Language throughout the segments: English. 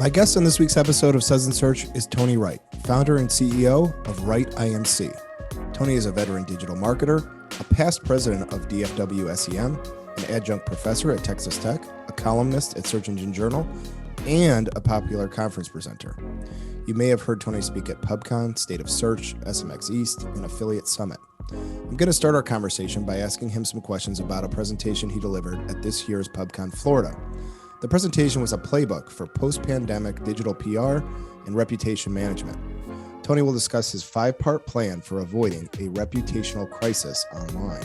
My guest on this week's episode of Suds Search is Tony Wright, founder and CEO of WrightIMC. Tony is a veteran digital marketer, a past president of DFW SEM, an adjunct professor at Texas Tech, a columnist at Search Engine Journal, and a popular conference presenter. You may have heard Tony speak at Pubcon, State of Search, SMX East, and Affiliate Summit. I'm going to start our conversation by asking him some questions about a presentation he delivered at this year's Pubcon Florida. The presentation was a playbook for post-pandemic digital PR and reputation management. Tony will discuss his 5-part plan for avoiding a reputational crisis online.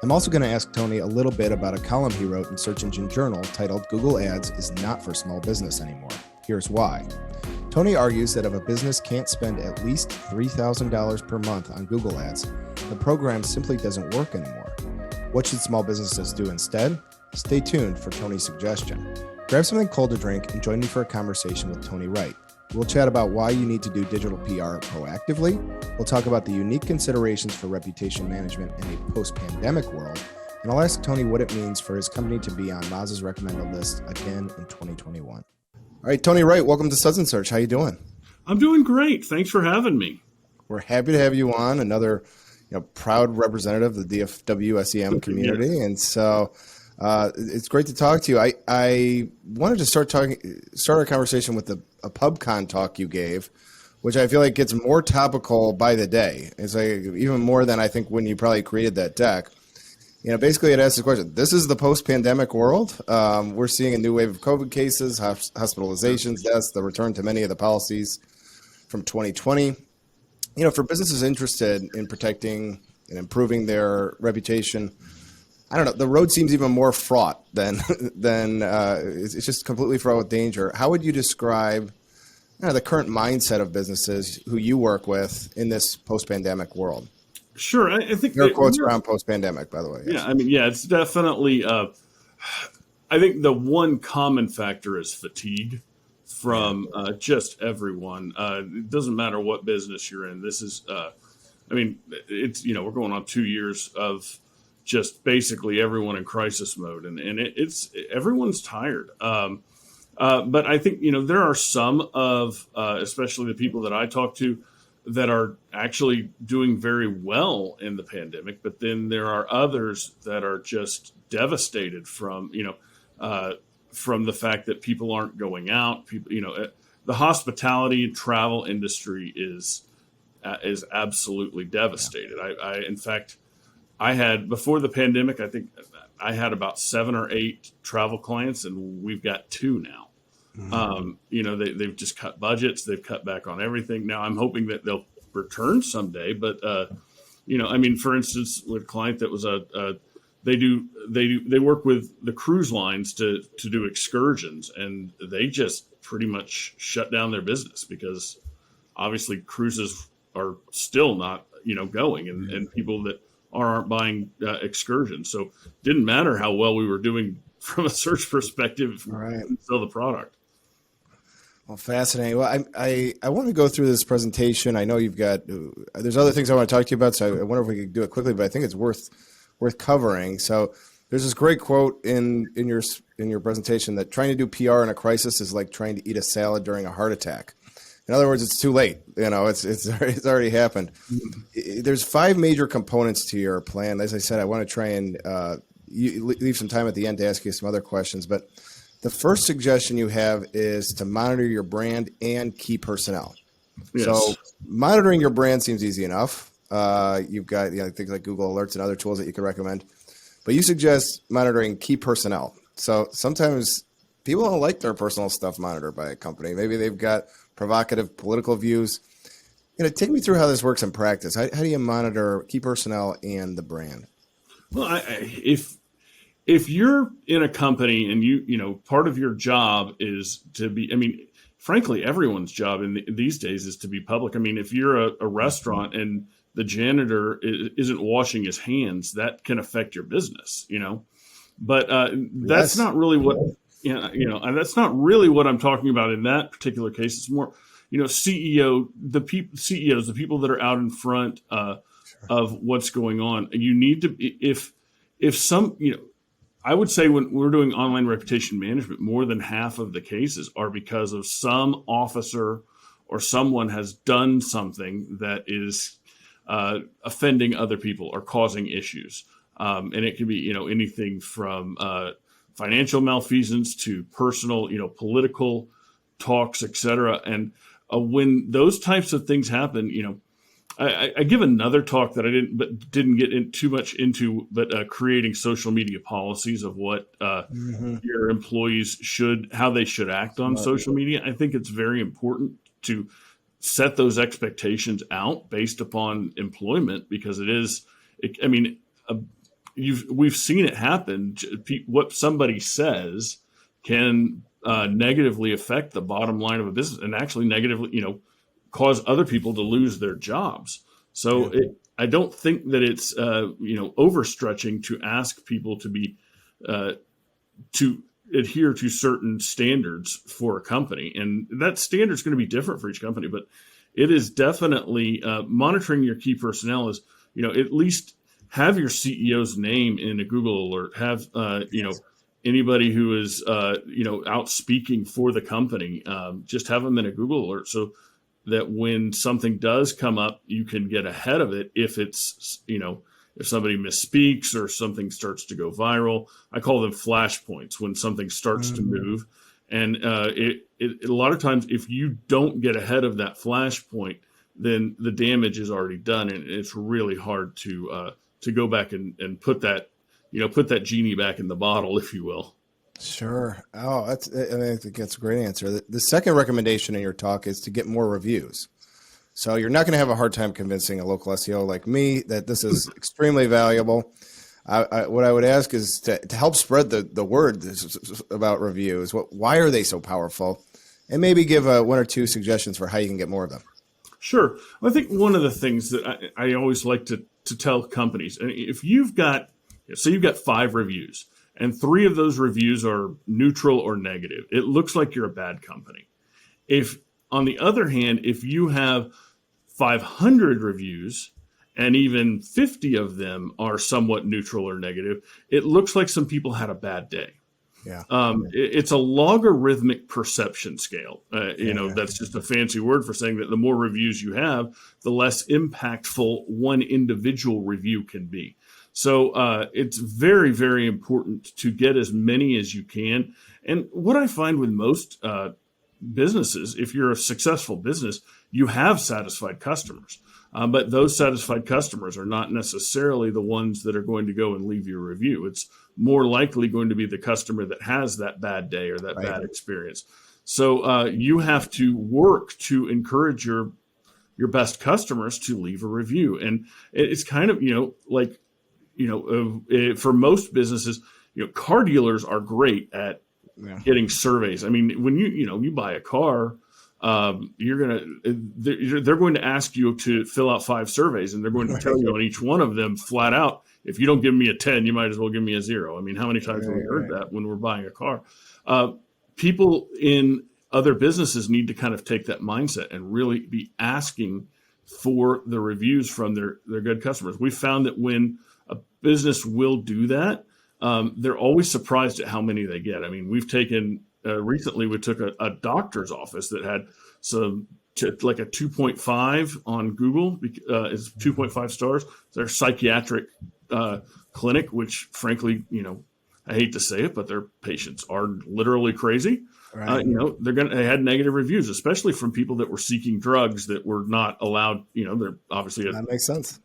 I'm also going to ask Tony a little bit about a column he wrote in Search Engine Journal titled "Google Ads is not for small business anymore. Here's why." Tony argues that if a business can't spend at least $3,000 per month on Google Ads, the program simply doesn't work anymore. What should small businesses do instead? Stay tuned for Tony's suggestion. Grab something cold to drink and join me for a conversation with Tony Wright. We'll chat about why you need to do digital PR proactively. We'll talk about the unique considerations for reputation management in a post-pandemic world. And I'll ask Tony what it means for his company to be on Moz's Recommended List again in 2021. All right, Tony Wright, welcome to Suds Search. How you doing? I'm doing great. Thanks for having me. We're happy to have you on, another proud representative of the DFW SEM community. Yes. And so it's great to talk to you. I wanted to start our conversation with a Pubcon talk you gave, which I feel like gets more topical by the day. It's like even more than I think when you probably created that deck. Basically it asks the question, this is the post-pandemic world. We're seeing a new wave of COVID cases, hospitalizations, deaths, the return to many of the policies from 2020. For businesses interested in protecting and improving their reputation, I don't know, the road seems even more fraught than it's just completely fraught with danger. How would you describe the current mindset of businesses who you work with in this post-pandemic world? Sure. I think your quotes around post-pandemic, by the way. Yes. Yeah. It's definitely, I think the one common factor is fatigue from just everyone. It doesn't matter what business you're in. This is, it's, we're going on 2 years of just basically everyone in crisis mode, and it's everyone's tired. But I think, there are some of, especially the people that I talk to, that are actually doing very well in the pandemic, but then there are others that are just devastated from the fact that people aren't going out. People, the hospitality and travel industry is absolutely devastated. Yeah. In fact, I had, before the pandemic, I think I had about 7 or 8 travel clients, and we've got 2 now. Mm-hmm. They've just cut budgets. They've cut back on everything. Now I'm hoping that they'll return someday. But, for instance, with a client that was they work with the cruise lines to do excursions, and they just pretty much shut down their business because obviously cruises are still not, going, and people that aren't buying excursions. So it didn't matter how well we were doing from a search perspective, right, to sell the product. Well, fascinating. Well, I want to go through this presentation. I know there's other things I want to talk to you about, so I wonder if we could do it quickly, but I think it's worth covering. So there's this great quote in your presentation that trying to do PR in a crisis is like trying to eat a salad during a heart attack. In other words, it's too late. It's already happened. Mm-hmm. There's 5 major components to your plan. As I said, I want to try and leave some time at the end to ask you some other questions, but the first suggestion you have is to monitor your brand and key personnel. Yes. So monitoring your brand seems easy enough. You've got things like Google Alerts and other tools that you can recommend, but you suggest monitoring key personnel. So sometimes people don't like their personal stuff monitored by a company. Maybe they've got provocative political views. Take me through how this works in practice. How do you monitor key personnel and the brand? Well, if you're in a company and part of your job is to be, frankly, everyone's job these days is to be public. If you're a restaurant and the janitor isn't washing his hands, that can affect your business, but that's not really what, that's not really what I'm talking about in that particular case. It's more, CEOs, the people that are out in front of what's going on. You need to, if some, I would say when we're doing online reputation management, more than half of the cases are because of some officer or someone has done something that is offending other people or causing issues. And it can be, anything from financial malfeasance to personal, political talks, etc. And when those types of things happen, I give another talk that I didn't get in too much into, but creating social media policies of what your employees how they should act on social media. I think it's very important to set those expectations out based upon employment, because we've seen it happen. What somebody says can negatively affect the bottom line of a business, and actually negatively, cause other people to lose their jobs. So I don't think that it's overstretching to ask people to be to adhere to certain standards for a company, and that standard is going to be different for each company. But it is definitely monitoring your key personnel is at least have your CEO's name in a Google alert. Have anybody who is out speaking for the company, just have them in a Google alert, so that when something does come up, you can get ahead of it. If it's, if somebody misspeaks or something starts to go viral, I call them flashpoints when something starts to move. And a lot of times, if you don't get ahead of that flashpoint, then the damage is already done. And it's really hard to go back and put that genie back in the bottle, if you will. Sure. Oh, I think that's a great answer. The second recommendation in your talk is to get more reviews. So you're not going to have a hard time convincing a local SEO like me that this is extremely valuable. What I would ask is to help spread the word about reviews. Why are they so powerful? And maybe give one or two suggestions for how you can get more of them. Sure. I think one of the things that I always like to tell companies, and if you've got 5 reviews, and 3 of those reviews are neutral or negative, it looks like you're a bad company. If, on the other hand, if you have 500 reviews and even 50 of them are somewhat neutral or negative, it looks like some people had a bad day. Yeah. It's a logarithmic perception scale. That's just a fancy word for saying that the more reviews you have, the less impactful one individual review can be. So it's very, very important to get as many as you can. And what I find with most businesses, if you're a successful business, you have satisfied customers. But those satisfied customers are not necessarily the ones that are going to go and leave you a review. It's more likely going to be the customer that has that bad day or that bad experience. So you have to work to encourage your best customers to leave a review. And it's kind of, for most businesses, car dealers are great at getting surveys. I mean, when you buy a car, they're going to ask you to fill out 5 surveys, and they're going to tell you on each one of them flat out, if you don't give me a 10, you might as well give me a 0. I mean, how many times have we heard that when we're buying a car? People in other businesses need to kind of take that mindset and really be asking for the reviews from their good customers. We found that when a business will do that, they're always surprised at how many they get. I mean, we've taken recently, we took a doctor's office that had like a 2.5 on Google. It's 2.5 stars. Their psychiatric clinic, which frankly, I hate to say it, but their patients are literally crazy. Right. They had negative reviews, especially from people that were seeking drugs that were not allowed. They're obviously that makes sense.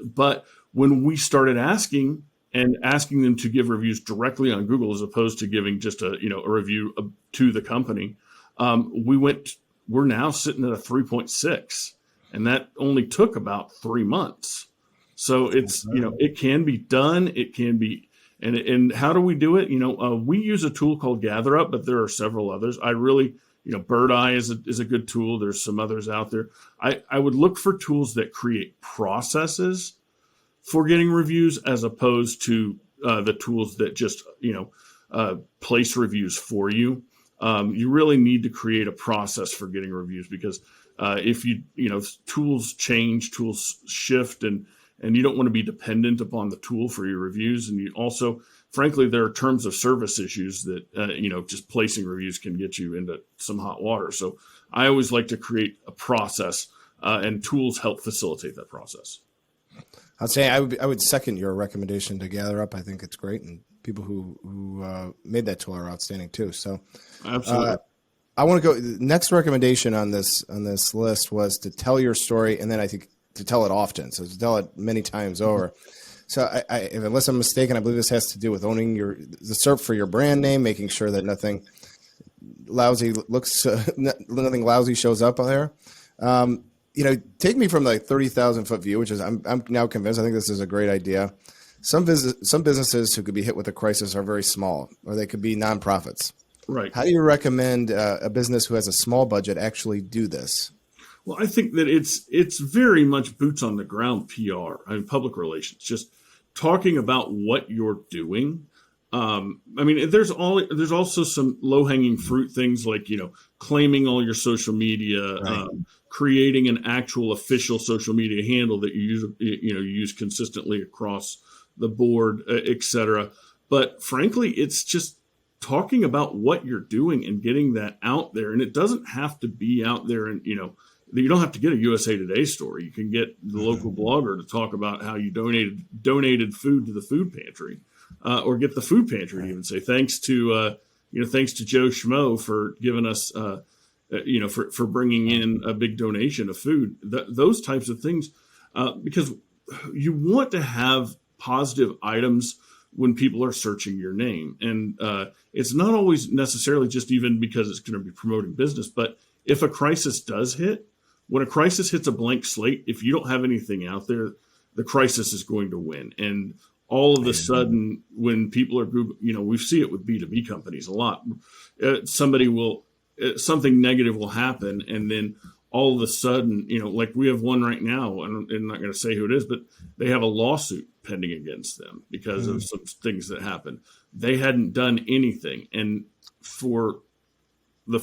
But when we started asking them to give reviews directly on Google as opposed to giving just a review to the company, we're now sitting at a 3.6, and that only took about 3 months. So it's it can be done. It can be. And how do we do it? We use a tool called GatherUp, but there are several others. I really, Bird Eye is a good tool. There's some others out there. I would look for tools that create processes for getting reviews as opposed to the tools that just, place reviews for you. You really need to create a process for getting reviews, because if tools change, tools shift, and and you don't want to be dependent upon the tool for your reviews. And you also, frankly, there are terms of service issues that, just placing reviews can get you into some hot water. So I always like to create a process, and tools help facilitate that process. I'd say I would second your recommendation to Gather Up. I think it's great, and people who made that tool are outstanding too. So, absolutely. I want to go. The next recommendation on this list was to tell your story, and then I think to tell it often. So to tell it many times over. So unless I'm mistaken, I believe this has to do with owning the SERP for your brand name, making sure that nothing lousy shows up there. Take me from like 30,000 foot view, which is I'm now convinced. I think this is a great idea. Some businesses who could be hit with a crisis are very small, or they could be nonprofits. Right. How do you recommend a business who has a small budget actually do this? Well, I think that it's very much boots on the ground PR, public relations, just talking about what you're doing. There's also some low hanging fruit things like, claiming all your social media, right. Creating an actual official social media handle that you use consistently across the board, et cetera. But frankly, it's just talking about what you're doing and getting that out there. And it doesn't have to be out there and, you don't have to get a USA Today story. You can get the local blogger to talk about how you donated food to the food pantry, or get the food pantry to even say, thanks to Joe Schmo for giving us, for bringing in a big donation of food, those types of things, because you want to have positive items when people are searching your name. And it's not always necessarily just even because it's going to be promoting business, but if a crisis does hit, when a crisis hits a blank slate, if you don't have anything out there, the crisis is going to win. And all of a sudden, when people are, we see it with B2B companies a lot. Something negative will happen, and then all of a sudden, like we have one right now, and I'm not going to say who it is, but they have a lawsuit pending against them because of some things that happened. They hadn't done anything, and for the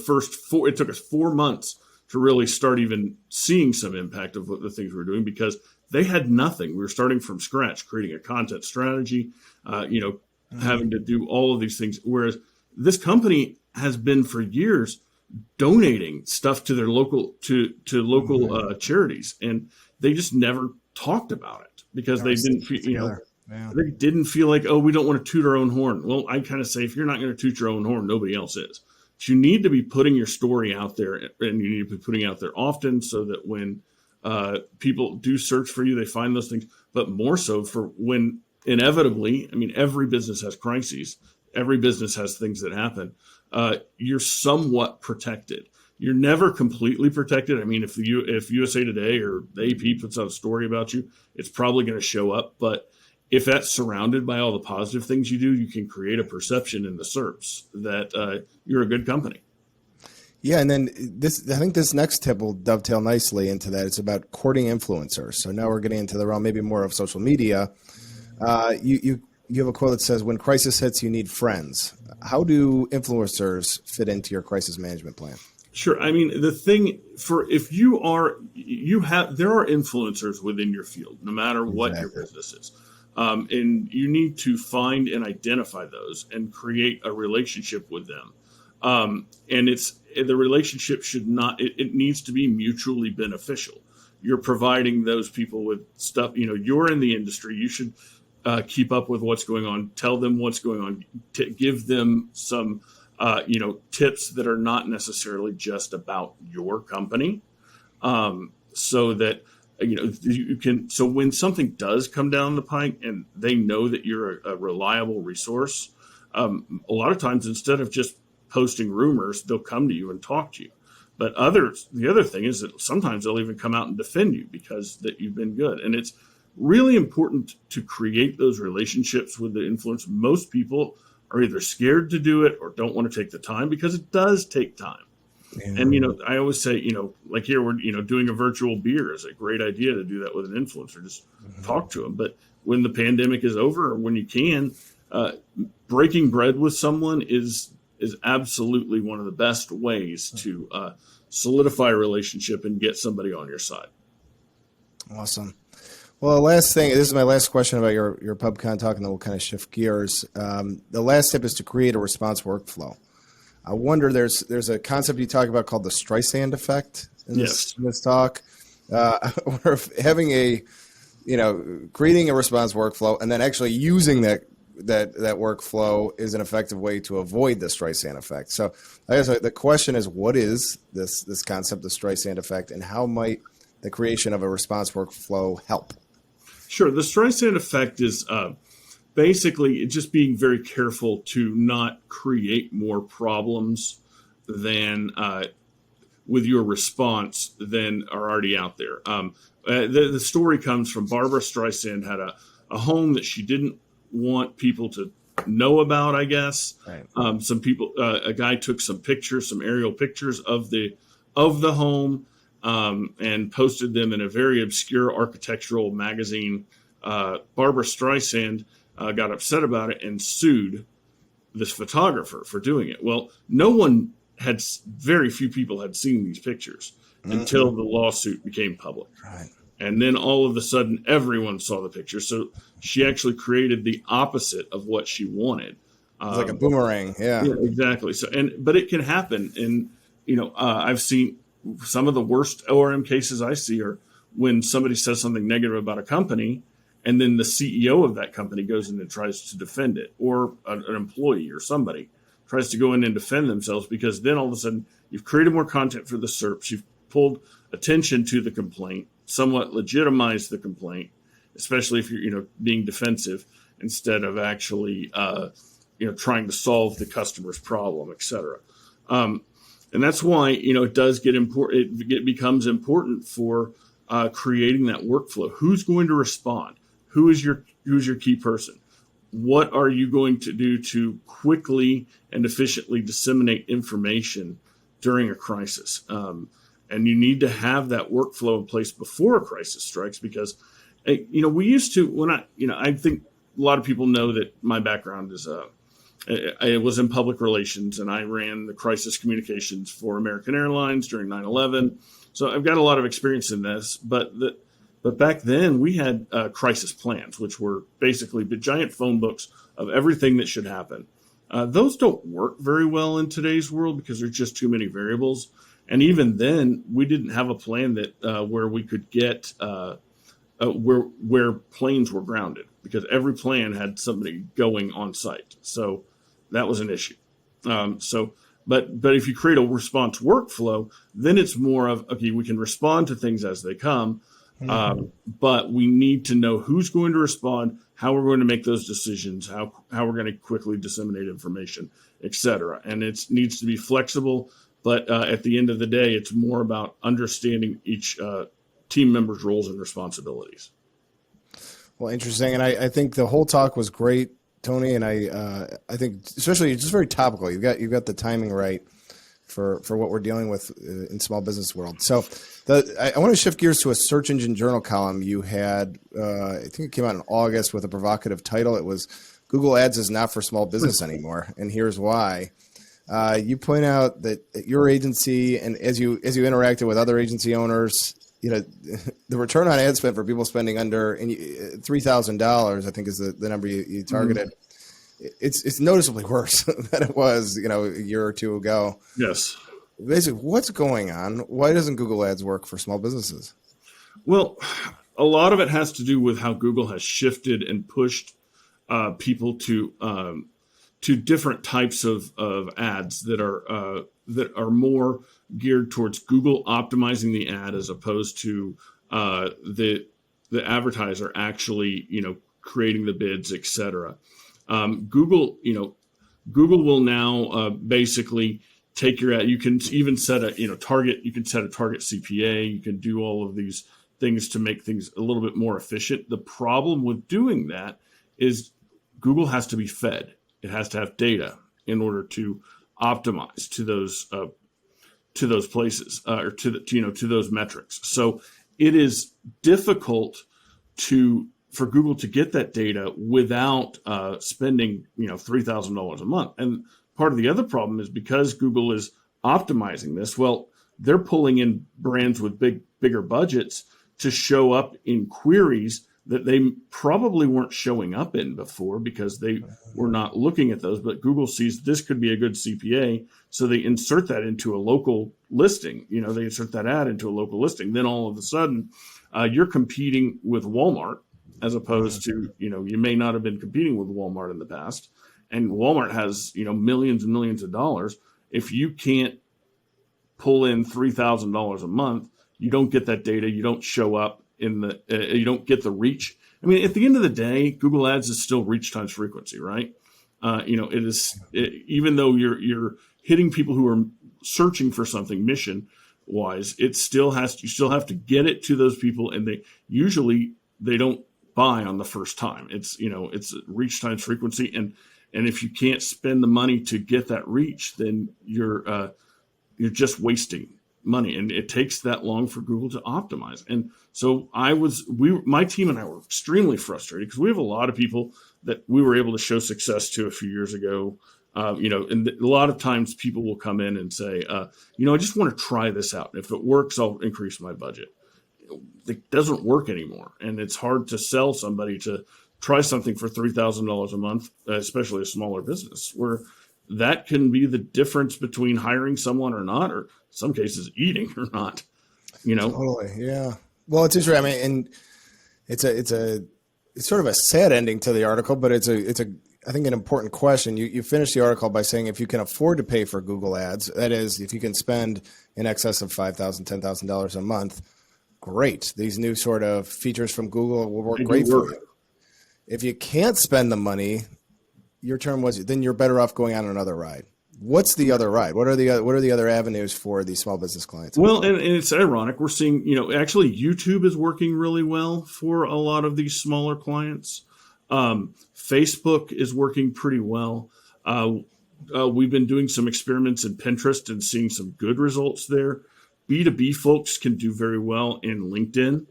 it took us 4 months to really start even seeing some impact of what the things we were doing, because they had nothing. We were starting from scratch, creating a content strategy, having to do all of these things. Whereas this company has been for years donating stuff to their local charities, and they just never talked about it because they didn't feel, they didn't feel like, oh, we don't want to toot our own horn. Well, I kind of say, if you're not going to toot your own horn, nobody else is. But you need to be putting your story out there, and you need to be putting out there often, so that when people do search for you, they find those things. But more so for when inevitably, every business has crises. Every business has things that happen. You're somewhat protected. You're never completely protected. If USA Today or the AP puts out a story about you, it's probably going to show up. But if that's surrounded by all the positive things you do, you can create a perception in the SERPs that you're a good company. Yeah, and then I think this next tip will dovetail nicely into that. It's about courting influencers. So now we're getting into the realm maybe more of social media. You have a quote that says, "When crisis hits, you need friends." How do influencers fit into your crisis management plan? Sure. The thing there are influencers within your field, no matter what your business is. And you need to find and identify those and create a relationship with them. And the relationship it needs to be mutually beneficial. You're providing those people with stuff, you're in the industry. You should keep up with what's going on, tell them what's going on, give them some, tips that are not necessarily just about your company. So that, so when something does come down the pike and they know that you're a reliable resource, a lot of times, instead of just posting rumors, they'll come to you and talk to you. But the other thing is that sometimes they'll even come out and defend you because that you've been good. And it's really important to create those relationships with the influence. Most people are either scared to do it or don't want to take the time, because it does take time. Yeah. And, I always say, like here, we're, doing a virtual beer is a great idea to do that with an influencer. Just talk to them. But when the pandemic is over, or when you can, breaking bread with someone is absolutely one of the best ways to solidify a relationship and get somebody on your side. Awesome. Well, the last thing, this is my last question about your Pubcon talk, and then we'll kind of shift gears. The last tip is to create a response workflow. I wonder, there's a concept you talk about called the Streisand effect in this talk. I wonder if having creating a response workflow and then actually using that workflow is an effective way to avoid the Streisand effect. So I guess the question is, what is this concept, the Streisand effect, and how might the creation of a response workflow help? Sure. The Streisand effect is basically just being very careful to not create more problems than with your response than are already out there. The story comes from Barbara Streisand had a home that she didn't want people to know about, I guess. Right. Some people, a guy took some pictures, some aerial pictures of the home, and posted them in a very obscure architectural magazine. Barbara Streisand got upset about it and sued this photographer for doing it. Well, very few people had seen these pictures until the lawsuit became public. Right. And then all of a sudden, everyone saw the picture. So she actually created the opposite of what she wanted. It's like a boomerang. Yeah, exactly. So, but it can happen. And, I've seen some of the worst ORM cases I see are when somebody says something negative about a company, and then the CEO of that company goes in and tries to defend it, or an employee or somebody tries to go in and defend themselves, because then all of a sudden you've created more content for the SERPs, you've pulled attention to the complaint, somewhat legitimized the complaint, especially if you're being defensive instead of actually trying to solve the customer's problem, et cetera. And that's why it does get important. It becomes important for creating that workflow. Who's going to respond? Who's your key person? What are you going to do to quickly and efficiently disseminate information during a crisis? And you need to have that workflow in place before a crisis strikes, because, we used to, I think a lot of people know that my background is, I was in public relations, and I ran the crisis communications for American Airlines during 9/11. So I've got a lot of experience in this, but back then we had crisis plans, which were basically the giant phone books of everything that should happen. Those don't work very well in today's world because there's just too many variables. And even then, we didn't have a plan that where we could get where planes were grounded, because every plan had somebody going on site. So that was an issue. But if you create a response workflow, then it's more of, okay, we can respond to things as they come, but we need to know who's going to respond, how we're going to make those decisions, how we're going to quickly disseminate information, et cetera. And it needs to be flexible. But at the end of the day, it's more about understanding each team member's roles and responsibilities. Well, interesting. And I think the whole talk was great, Tony. And I think especially just very topical. You've got the timing right for what we're dealing with in small business world. So I want to shift gears to a search engine journal column you had. I think it came out in August with a provocative title. It was "Google Ads is not for small business anymore, and here's why." You point out that at your agency, and as you interacted with other agency owners, the return on ad spend for people spending under $3,000, I think is the number you targeted. Mm-hmm. It's noticeably worse than it was, a year or two ago. Yes. Basically, what's going on? Why doesn't Google Ads work for small businesses? Well, a lot of it has to do with how Google has shifted and pushed people to different types of ads that are more geared towards Google optimizing the ad, as opposed to the advertiser actually creating the bids, et cetera. Google will now basically take your ad. You can even set a target. You can set a target CPA. You can do all of these things to make things a little bit more efficient. The problem with doing that is Google has to be fed. It has to have data in order to optimize to those places or to those metrics. So it is difficult for Google to get that data without spending $3,000 a month. And part of the other problem is because Google is optimizing this. Well, they're pulling in brands with bigger budgets to show up in queries that they probably weren't showing up in before because they were not looking at those. But Google sees this could be a good CPA, so they insert that into a local listing. They insert that ad into a local listing. Then all of a sudden, you're competing with Walmart as opposed to, you may not have been competing with Walmart in the past. And Walmart has, millions and millions of dollars. If you can't pull in $3,000 a month, you don't get that data. You don't show up you don't get the reach. I mean, at the end of the day, Google Ads is still reach times frequency, right? Even though you're hitting people who are searching for something mission wise, you still have to get it to those people. And they don't buy on the first time. It's reach times frequency. And if you can't spend the money to get that reach, then you're just wasting money, and it takes that long for Google to optimize. And so my team and I were extremely frustrated because we have a lot of people that we were able to show success to a few years ago. And a lot of times people will come in and say, I just want to try this out. And if it works, I'll increase my budget. It doesn't work anymore. And it's hard to sell somebody to try something for $3,000 a month, especially a smaller business, where that can be the difference between hiring someone or not, or in some cases eating or not, Totally. Yeah. Well, it's interesting. I mean, and it's sort of a sad ending to the article, but it's I think an important question. You finished the article by saying if you can afford to pay for Google ads, that is, if you can spend in excess of $5,000, $10,000 a month, great. These new sort of features from Google will work great for you. If you can't spend the money, your term was, then you're better off going on another ride. What's the other ride? What are the other avenues for these small business clients? Well, and it's ironic. We're seeing, actually YouTube is working really well for a lot of these smaller clients. Facebook is working pretty well. We've been doing some experiments in Pinterest and seeing some good results there. B2B folks can do very well in LinkedIn.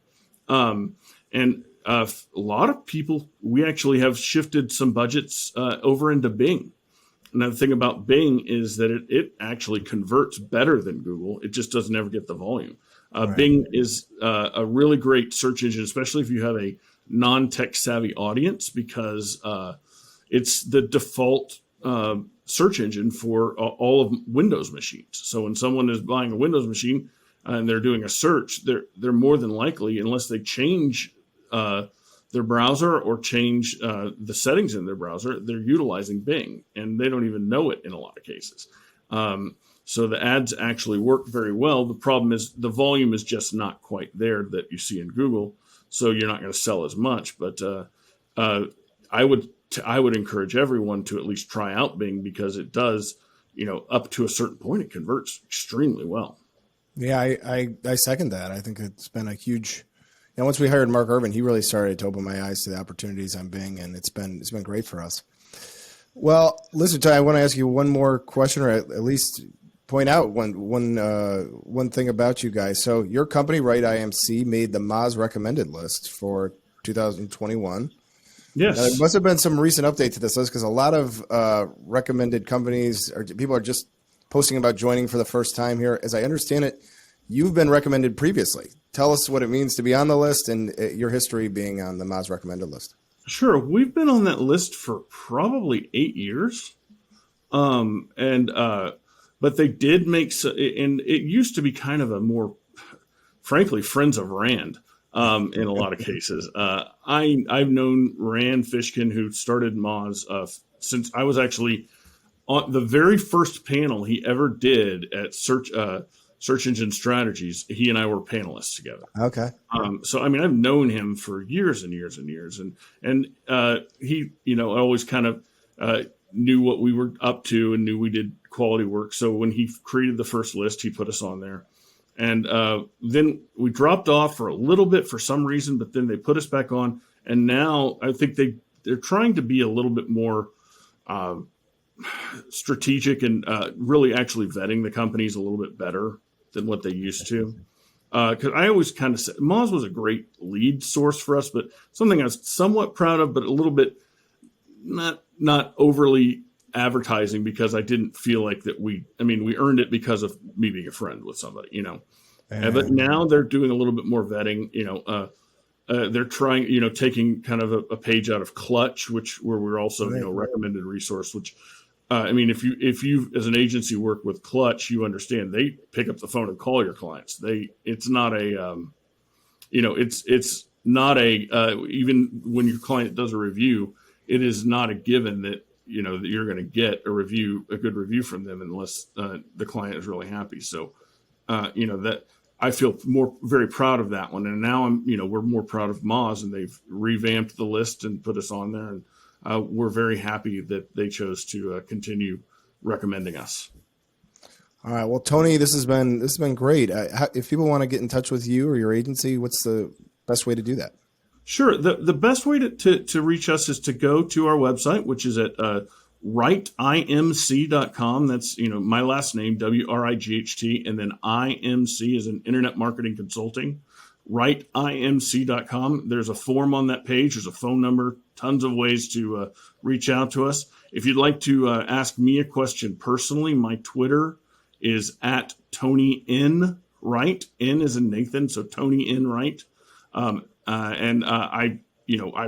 And a lot of people, we actually have shifted some budgets over into Bing. Another thing about Bing is that it actually converts better than Google. It just doesn't ever get the volume. Right. Bing is a really great search engine, especially if you have a non-tech savvy audience, because it's the default search engine for all of Windows machines. So when someone is buying a Windows machine and they're doing a search, they're more than likely, unless they change their browser or change the settings in their browser, they're utilizing Bing, and they don't even know it in a lot of cases. So the ads actually work very well. The problem is the volume is just not quite there that you see in Google, so you're not going to sell as much. But I would encourage everyone to at least try out Bing, because it does, up to a certain point, it converts extremely well. Yeah, I second that. I think it's been a huge. Once we hired Mark Irvin, he really started to open my eyes to the opportunities on Bing, and it's been great for us. Well, listen, Ty, I want to ask you one more question, or at least point out one thing about you guys. So your company, WrightIMC, made the Moz Recommended List for 2021. Yes. Now, there must have been some recent update to this list, because a lot of recommended companies or people are just posting about joining for the first time here. As I understand it, you've been recommended previously. Tell us what it means to be on the list and your history being on the Moz Recommended List. Sure. We've been on that list for probably 8 years. But they did make, and it used to be kind of a more, frankly, friends of Rand in a lot of cases. I've known Rand Fishkin, who started Moz, since I was actually on the very first panel he ever did at Search Engine Strategies. He and I were panelists together. Okay. So, I mean, I've known him for years and years and years. And he, always kind of knew what we were up to and knew we did quality work. So when he created the first list, he put us on there. And then we dropped off for a little bit for some reason, but then they put us back on. And now I think they're trying to be a little bit more strategic and really actually vetting the companies a little bit better than what they used to. Because I always kind of said Moz was a great lead source for us, but something I was somewhat proud of, but a little bit not overly advertising, because I didn't feel like that we earned it because of me being a friend with somebody, But now they're doing a little bit more vetting, they're trying, taking kind of a page out of Clutch, where we're also, recommended resource, which, if you as an agency work with Clutch, you understand they pick up the phone and call your clients. It's not a, it's not a, even when your client does a review, it is not a given that, that you're going to get a good review from them unless the client is really happy. So, that I feel very proud of that one. And now we're more proud of Moz, and they've revamped the list and put us on there. And we're very happy that they chose to continue recommending us. All right. Well, Tony, this has been great. If people want to get in touch with you or your agency, what's the best way to do that? Sure. The best way to reach us is to go to our website, which is at WrightIMC.com. That's, my last name, WRIGHT, and then IMC is an internet marketing consulting. WrightIMC.com. There's a form on that page. There's a phone number, tons of ways to reach out to us. If you'd like to ask me a question personally, my Twitter is at Tony N. Wright. N is in Nathan, so Tony N. Wright. I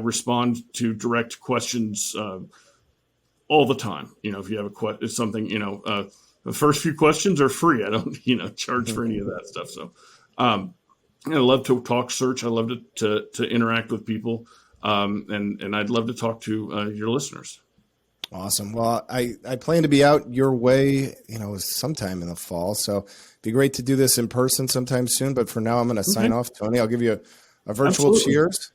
respond to direct questions all the time. If you have something, the first few questions are free. I don't, charge for any of that stuff. So, I love to talk search. I love to interact with people. And I'd love to talk to your listeners. Awesome. Well, I plan to be out your way, sometime in the fall. So it'd be great to do this in person sometime soon. But for now, I'm going to sign off, Tony. I'll give you a virtual cheers.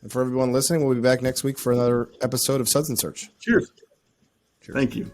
And for everyone listening, we'll be back next week for another episode of Suds Search. Cheers. Thank you.